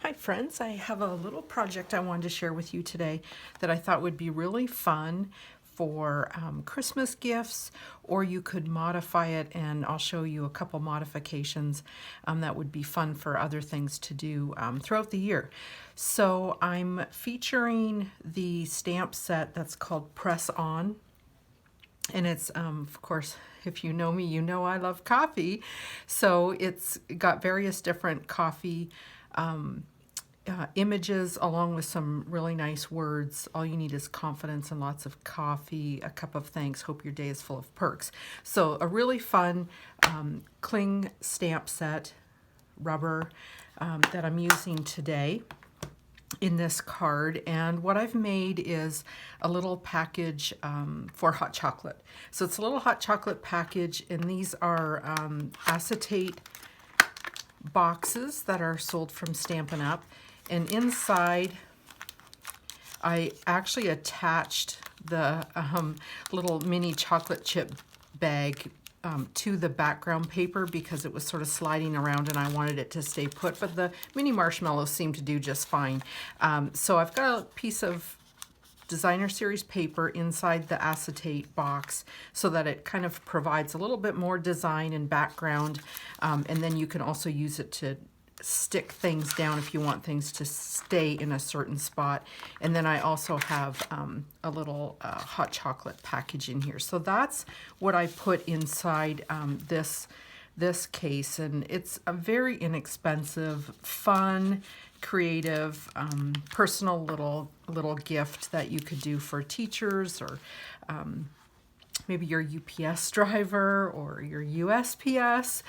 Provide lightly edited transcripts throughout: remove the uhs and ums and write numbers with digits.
Hi friends, I have a little project I wanted to share with you today that I thought would be really fun for Christmas gifts, or you could modify it, and I'll show you a couple modifications that would be fun for other things to do throughout the year. So I'm featuring the stamp set that's called Press On. And it's, of course, if you know me, you know I love coffee. So it's got various different coffee images along with some really nice words. All you need is confidence and lots of coffee, a cup of thanks, hope your day is full of perks. So a really fun cling stamp set, rubber, that I'm using today in this card. And what I've made is a little package for hot chocolate. So it's a little hot chocolate package, and these are acetate boxes that are sold from Stampin' Up. And inside I actually attached the little mini chocolate chip bag to the background paper because it was sort of sliding around and I wanted it to stay put, but the mini marshmallows seem to do just fine. So I've got a piece of designer series paper inside the acetate box so that it kind of provides a little bit more design and background, and then you can also use it to stick things down if you want things to stay in a certain spot. And then I also have a little hot chocolate package in here. So that's what I put inside this case, and it's a very inexpensive, fun, creative, personal little gift that you could do for teachers, or maybe your UPS driver or your USPS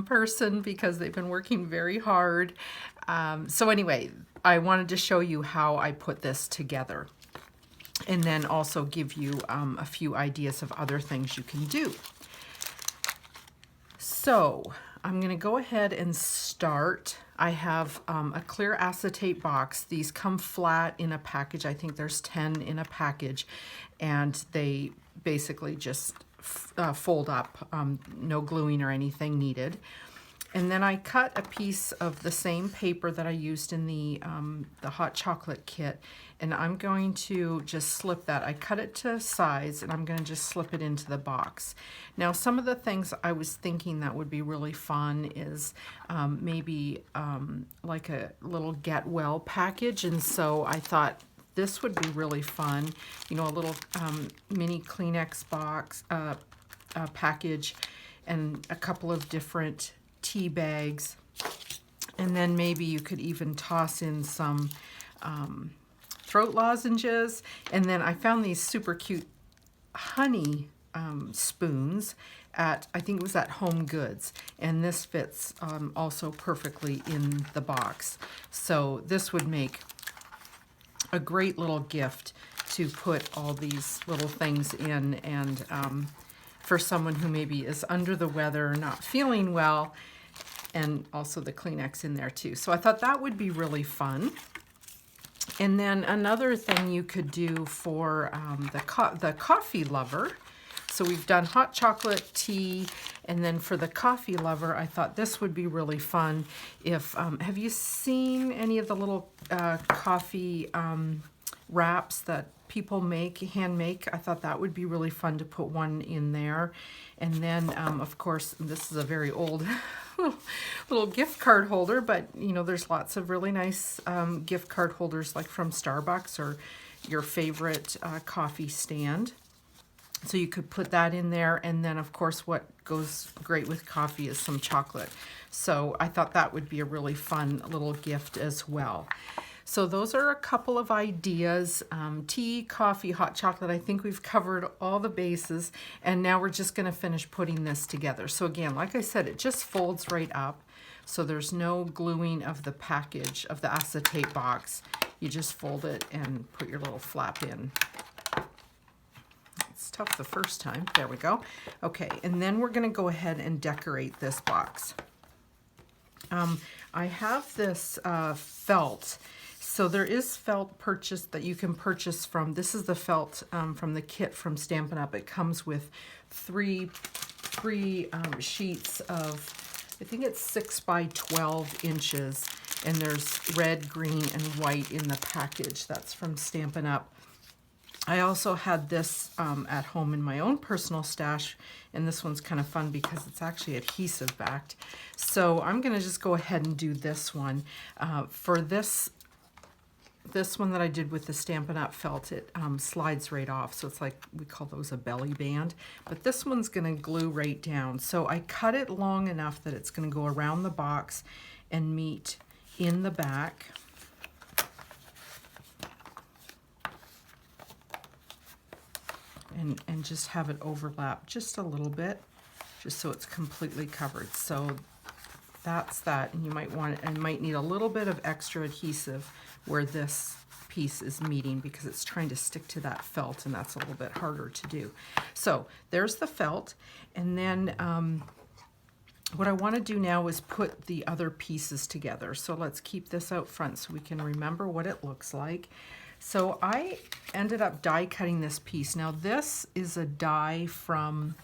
person, because they've been working very hard. So anyway, I wanted to show you how I put this together, and then also give you a few ideas of other things you can do. So I'm going to go ahead and start. I have a clear acetate box. These come flat in a package. I think there's 10 in a package, and they basically just fold up, no gluing or anything needed. And then I cut a piece of the same paper that I used in the hot chocolate kit, and I'm going to just slip that. I cut it to size, and I'm going to just slip it into the box. Now, some of the things I was thinking that would be really fun is maybe like a little get well package, and so I thought this would be really fun. You know, a little mini Kleenex box package, and a couple of different tea bags, and then maybe you could even toss in some throat lozenges. And then I found these super cute honey spoons at, I think it was at Home Goods, and this fits also perfectly in the box. So this would make a great little gift to put all these little things in, and for someone who maybe is under the weather, not feeling well, and also the Kleenex in there too. So I thought that would be really fun. And then another thing you could do for the coffee lover. So we've done hot chocolate, tea, and then for the coffee lover, I thought this would be really fun. If have you seen any of the little coffee wraps that people hand make? I thought that would be really fun to put one in there. And then, of course, this is a very old little gift card holder, but you know, there's lots of really nice gift card holders, like from Starbucks or your favorite coffee stand. So you could put that in there, and then of course what goes great with coffee is some chocolate. So I thought that would be a really fun little gift as well. So those are a couple of ideas. Tea, coffee, hot chocolate. I think we've covered all the bases, and now we're just going to finish putting this together. So again, like I said, it just folds right up. So there's no gluing of the package of the acetate box. You just fold it and put your little flap in. It's tough the first time. There we go. Okay, and then we're going to go ahead and decorate this box. I have this felt. So there is felt that you can purchase from. This is the felt from the kit from Stampin' Up. It comes with three sheets of, I think it's 6 by 12 inches, and there's red, green, and white in the package. That's from Stampin' Up. I also had this at home in my own personal stash, and this one's kind of fun because it's actually adhesive backed. So I'm going to just go ahead and do this one. For this one that I did with the Stampin' Up felt, it slides right off, so it's like, we call those a belly band. But this one's going to glue right down. So I cut it long enough that it's going to go around the box and meet in the back. And just have it overlap just a little bit, just so it's completely covered. So that's that, and you might want, and might need a little bit of extra adhesive where this piece is meeting because it's trying to stick to that felt, and that's a little bit harder to do. So there's the felt, and then what I want to do now is put the other pieces together. So let's keep this out front so we can remember what it looks like. So I ended up die cutting this piece. Now this is a die from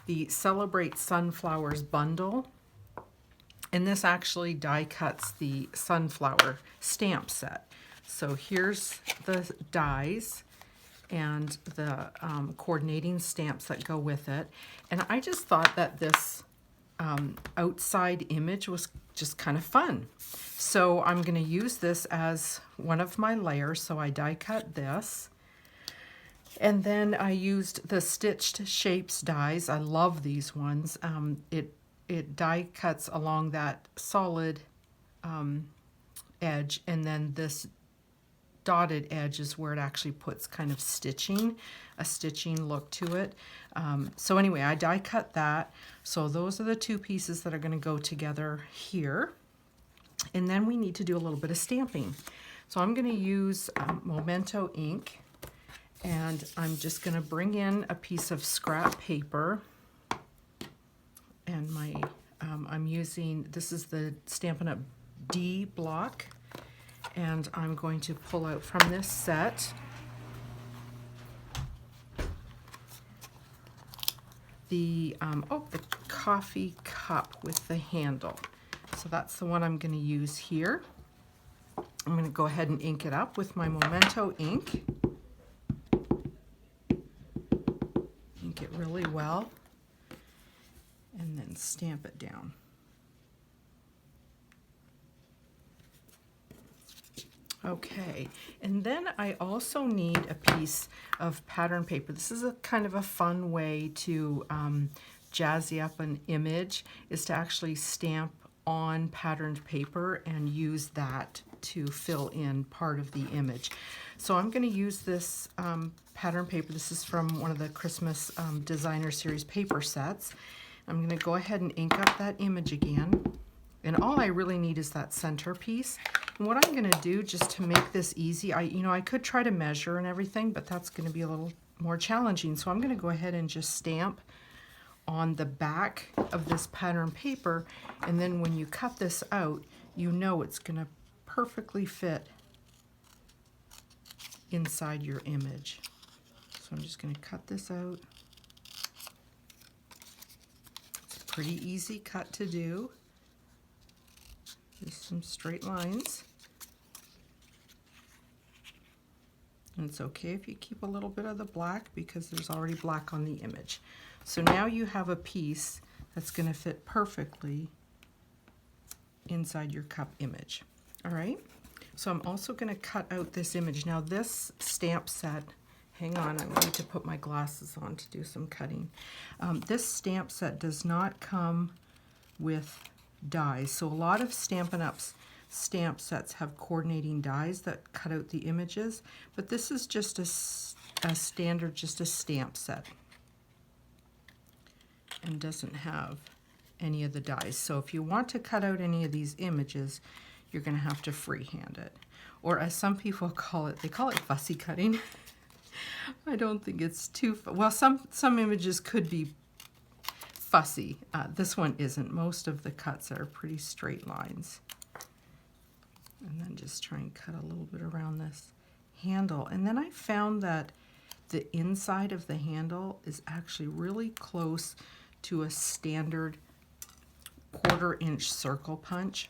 the Celebrate Sunflowers bundle, and this actually die cuts the sunflower stamp set. So here's the dies and the coordinating stamps that go with it. And I just thought that this outside image was just kind of fun. So I'm going to use this as one of my layers. So I die cut this. And then I used the Stitched Shapes dies. I love these ones. It die cuts along that solid edge, and then this dotted edge is where it actually puts kind of a stitching look to it. So anyway, I die cut that. So those are the two pieces that are going to go together here. And then we need to do a little bit of stamping. So I'm going to use Memento ink, and I'm just going to bring in a piece of scrap paper, and my I'm using, this is the Stampin' Up! D block, and I'm going to pull out from this set the the coffee cup with the handle. So that's the one I'm going to use here. I'm going to go ahead and ink it up with my Memento ink. Ink it really well, and then stamp it down. Okay, and then I also need a piece of pattern paper. This is a kind of a fun way to jazzy up an image, is to actually stamp on patterned paper and use that to fill in part of the image. So I'm going to use this pattern paper. This is from one of the Christmas Designer Series paper sets. I'm going to go ahead and ink up that image again. And all I really need is that center piece. And what I'm going to do, just to make this easy, I could try to measure and everything, but that's going to be a little more challenging. So I'm going to go ahead and just stamp on the back of this pattern paper, and then when you cut this out, you know it's going to perfectly fit inside your image. So I'm just going to cut this out. It's a pretty easy cut to do. Just some straight lines. And it's okay if you keep a little bit of the black because there's already black on the image. So now you have a piece that's going to fit perfectly inside your cup image. All right, so I'm also going to cut out this image. Now this stamp set, hang on, I need to put my glasses on to do some cutting. This stamp set does not come with dies. So a lot of Stampin' Up's stamp sets have coordinating dies that cut out the images, but this is just a standard, just a stamp set, and doesn't have any of the dies. So if you want to cut out any of these images, you're going to have to freehand it. Or as some people call it, they call it fussy cutting. I don't think it's too, well, some images could be fussy. This one isn't. Most of the cuts are pretty straight lines. And then just try and cut a little bit around this handle. And then I found that the inside of the handle is actually really close to a standard 1/4 inch circle punch.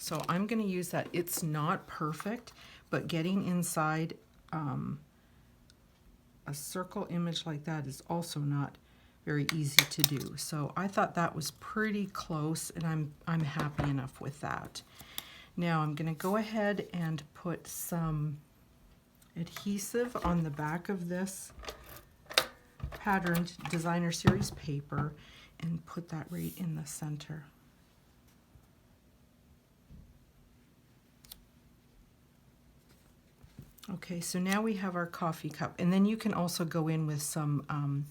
So I'm going to use that. It's not perfect, but getting inside a circle image like that is also not very easy to do. So I thought that was pretty close, and I'm happy enough with that. Now I'm going to go ahead and put some adhesive on the back of this patterned designer series paper and put that right in the center. Okay, so now we have our coffee cup, and then you can also go in with some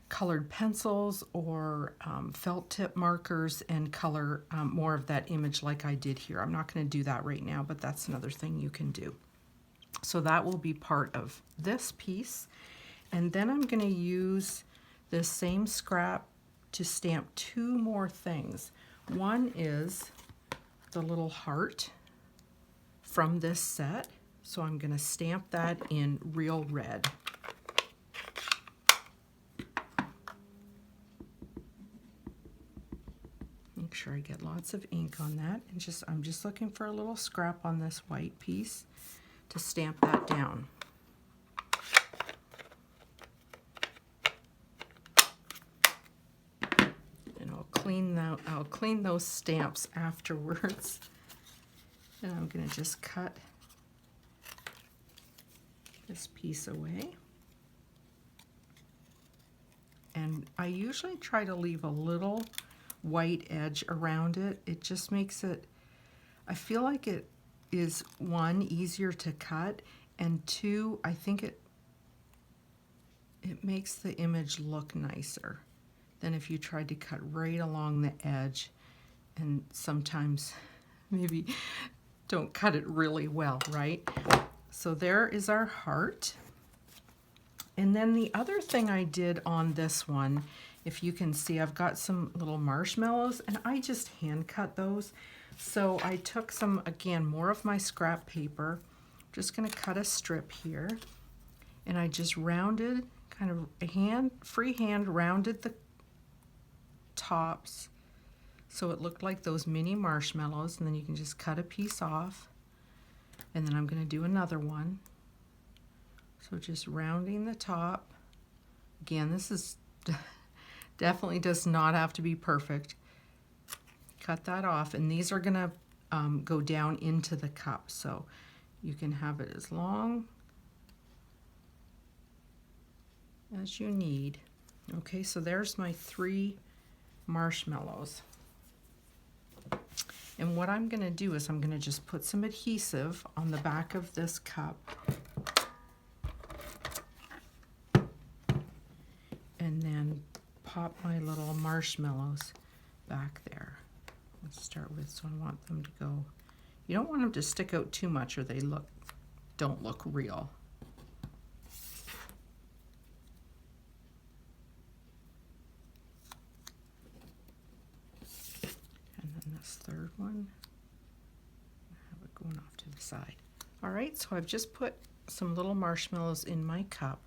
colored pencils or felt tip markers and color more of that image like I did here. I'm not going to do that right now, but that's another thing you can do. So that will be part of this piece, and then I'm going to use this same scrap to stamp two more things. One is the little heart from this set. So I'm going to stamp that in real red. Make sure I get lots of ink on that. And I'm just looking for a little scrap on this white piece to stamp that down. And I'll clean those stamps afterwards. And I'm going to just cut this piece away. And I usually try to leave a little white edge around it. It just makes it, I feel like it is, one, easier to cut, and two, I think it makes the image look nicer than if you tried to cut right along the edge, and sometimes maybe don't cut it really well, right? So there is our heart. And then the other thing I did on this one, if you can see, I've got some little marshmallows, and I just hand cut those. So I took some, again, more of my scrap paper, just going to cut a strip here, and I just rounded, kind of freehand rounded the tops so it looked like those mini marshmallows, and then you can just cut a piece off. And then I'm going to do another one. So just rounding the top. Again, this is definitely does not have to be perfect. Cut that off, and these are going to go down into the cup. So you can have it as long as you need. Okay, so there's my 3 marshmallows. And what I'm going to do is I'm going to just put some adhesive on the back of this cup. And then pop my little marshmallows back there. Let's start with, so I want them to go, you don't want them to stick out too much or they don't look real. Third one, have it going off to the side. All right, so I've just put some little marshmallows in my cup,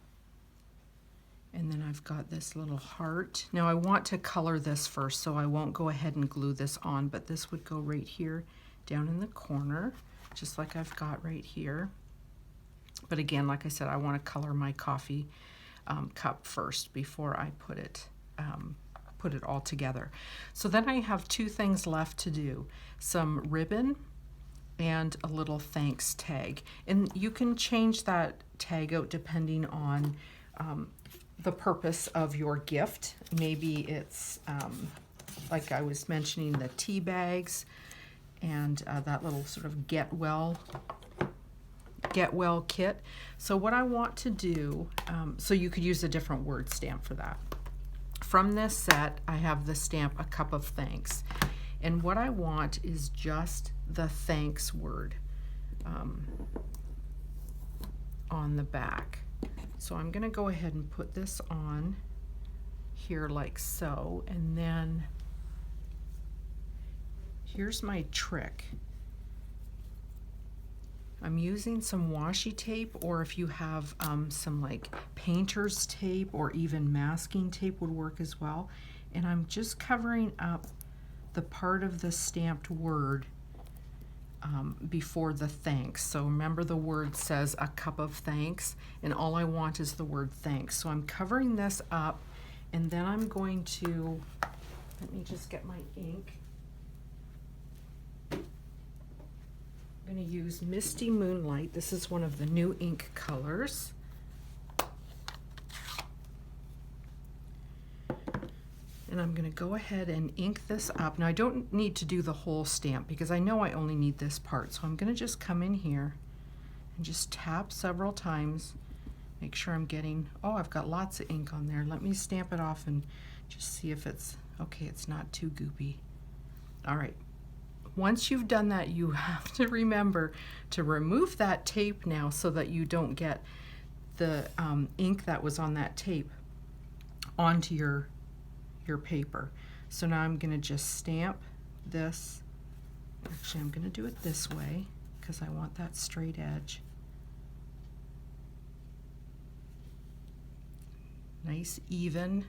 and then I've got this little heart. Now I want to color this first, so I won't go ahead and glue this on, but this would go right here down in the corner, just like I've got right here. But again, like I said, I want to color my coffee cup first before I put it all together. So then I have 2 things left to do, some ribbon and a little thanks tag. And you can change that tag out depending on the purpose of your gift. Maybe it's, like I was mentioning, the tea bags and that little sort of get well kit. So what I want to do, so you could use a different word stamp for that. From this set, I have the stamp A Cup of Thanks. And what I want is just the thanks word on the back. So I'm going to go ahead and put this on here like so. And then here's my trick. I'm using some washi tape, or if you have some like painter's tape or even masking tape would work as well. And I'm just covering up the part of the stamped word before the thanks. So remember, the word says a cup of thanks, and all I want is the word thanks. So I'm covering this up, and then I'm going to, let me just get my ink. I'm going to use Misty Moonlight. This is one of the new ink colors. And I'm going to go ahead and ink this up. Now I don't need to do the whole stamp because I know I only need this part. So I'm going to just come in here and just tap several times. Make sure I'm getting, oh, I've got lots of ink on there. Let me stamp it off and just see if it's, okay, it's not too goopy. All right. Once you've done that, you have to remember to remove that tape now so that you don't get the ink that was on that tape onto your paper. So now I'm going to just stamp this. Actually, I'm going to do it this way because I want that straight edge. Nice even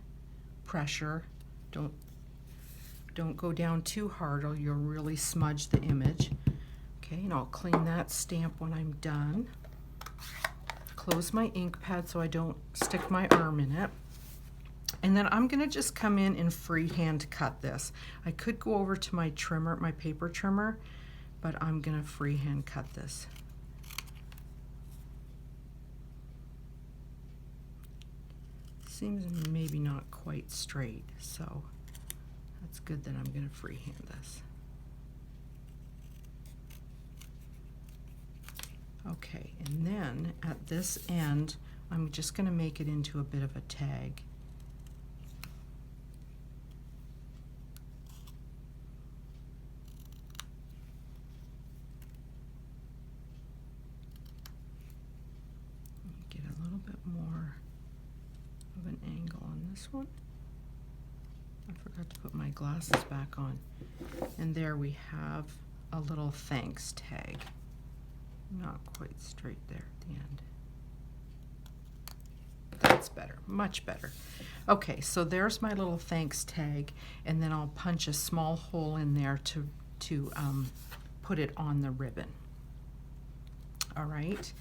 pressure. Don't go down too hard or you'll really smudge the image. Okay, and I'll clean that stamp when I'm done. Close my ink pad so I don't stick my arm in it. And then I'm going to just come in and freehand cut this. I could go over to my trimmer, my paper trimmer, but I'm going to freehand cut this. Seems maybe not quite straight, so that's good that I'm going to freehand this. Okay, and then at this end, I'm just going to make it into a bit of a tag. More of an angle on this one. I forgot to put my glasses back on. And there we have a little thanks tag. Not quite straight there at the end. That's better, much better. Okay, so there's my little thanks tag, and then I'll punch a small hole in there to put it on the ribbon. All right.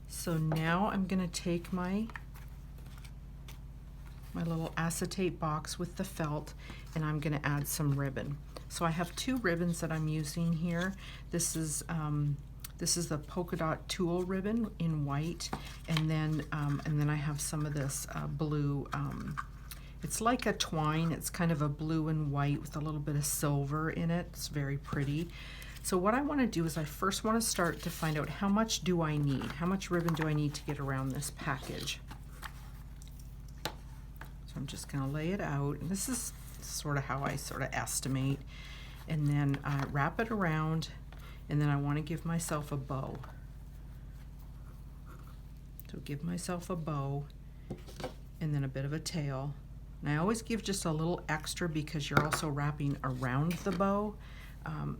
So now I'm going to take my little acetate box with the felt, and I'm going to add some ribbon. So I have two ribbons that I'm using here. This is the polka dot tulle ribbon in white, and then I have some of this blue. It's like a twine. It's kind of a blue and white with a little bit of silver in it. It's very pretty. So what I want to do is I first want to start to find out how much do I need? How much ribbon do I need to get around this package? So I'm just going to lay it out. And this is sort of how I sort of estimate. And then wrap it around. And then I want to give myself a bow. So give myself a bow and then a bit of a tail. And I always give just a little extra because you're also wrapping around the bow.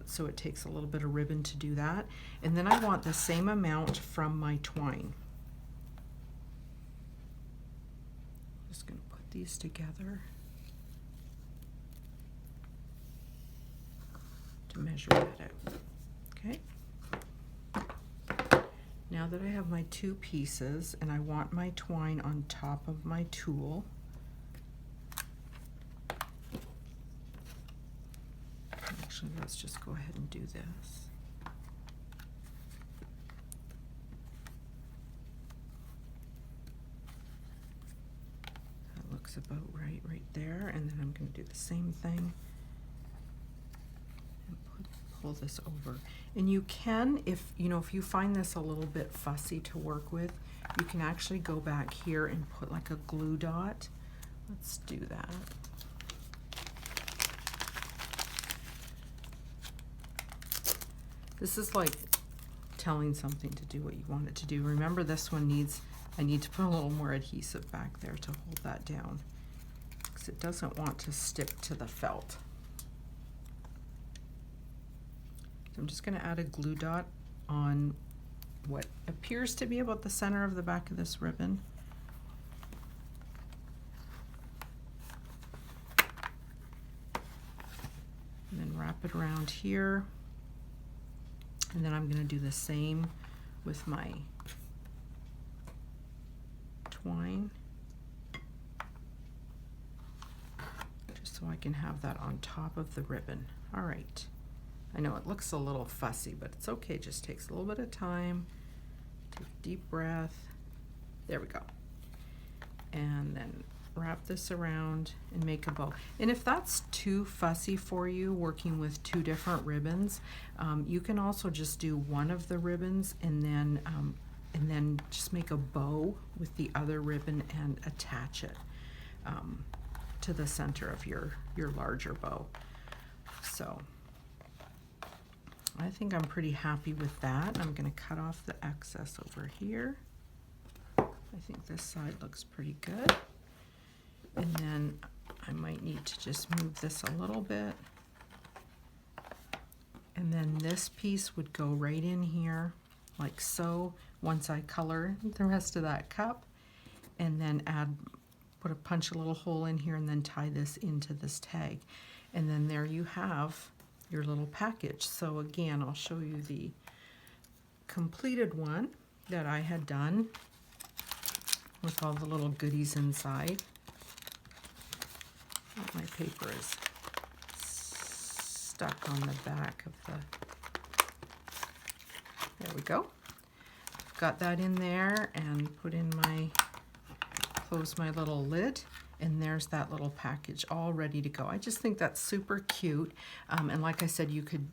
So it takes a little bit of ribbon to do that. And then I want the same amount from my twine. Just going to put these together to measure that out. Okay. Now that I have my two pieces and I want my twine on top of my tulle, actually, let's just go ahead and do this. That looks about right there. And then I'm going to do the same thing and pull this over. And you can, if you find this a little bit fussy to work with, you can actually go back here and put like a glue dot. Let's do that. This is like telling something to do what you want it to do. Remember, this one I need to put a little more adhesive back there to hold that down because it doesn't want to stick to the felt. So I'm just going to add a glue dot on what appears to be about the center of the back of this ribbon. And then wrap it around here. And then I'm going to do the same with my twine, just so I can have that on top of the ribbon. All right. I know it looks a little fussy, but it's okay. It just takes a little bit of time. Take a deep breath. There we go. And then wrap this around and make a bow. And if that's too fussy for you, working with two different ribbons, you can also just do one of the ribbons and then just make a bow with the other ribbon and attach it to the center of your larger bow. So I think I'm pretty happy with that. I'm going to cut off the excess over here. I think this side looks pretty good. And then I might need to just move this a little bit. And then this piece would go right in here, like so, once I color the rest of that cup. And then punch a little hole in here and then tie this into this tag. And then there you have your little package. So again, I'll show you the completed one that I had done with all the little goodies inside. Oh, my paper is stuck on the back of the, there we go. Got that in there and close my little lid, and there's that little package all ready to go. I just think that's super cute. And like I said, you could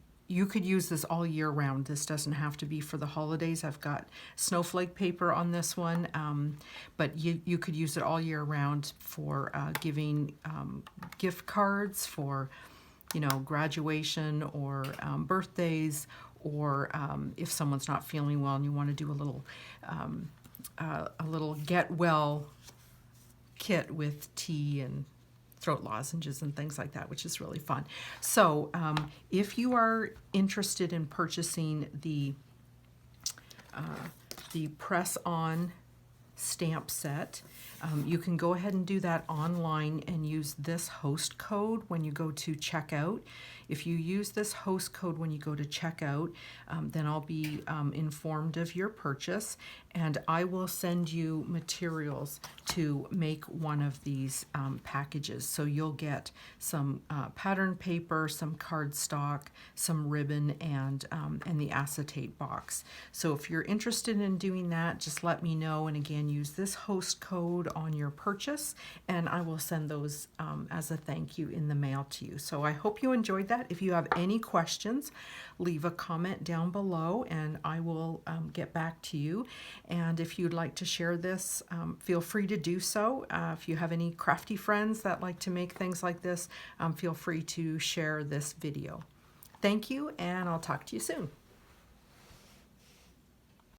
use this all year round. This doesn't have to be for the holidays. I've got snowflake paper on this one, but you could use it all year round for giving gift cards for, graduation or birthdays, or if someone's not feeling well and you want to do a little get well kit with tea and throat lozenges and things like that, which is really fun. So if you are interested in purchasing the press-on stamp set, you can go ahead and do that online and use this host code when you go to checkout. If you use this host code when you go to checkout, then I'll be informed of your purchase, and I will send you materials to make one of these packages. So you'll get some pattern paper, some cardstock, some ribbon, and the acetate box. So if you're interested in doing that, just let me know, and again, use this host code on your purchase, and I will send those as a thank you in the mail to you. So I hope you enjoyed that. If you have any questions, leave a comment down below and I will get back to you. And if you'd like to share this, feel free to do so. If you have any crafty friends that like to make things like this, feel free to share this video. Thank you, and I'll talk to you soon.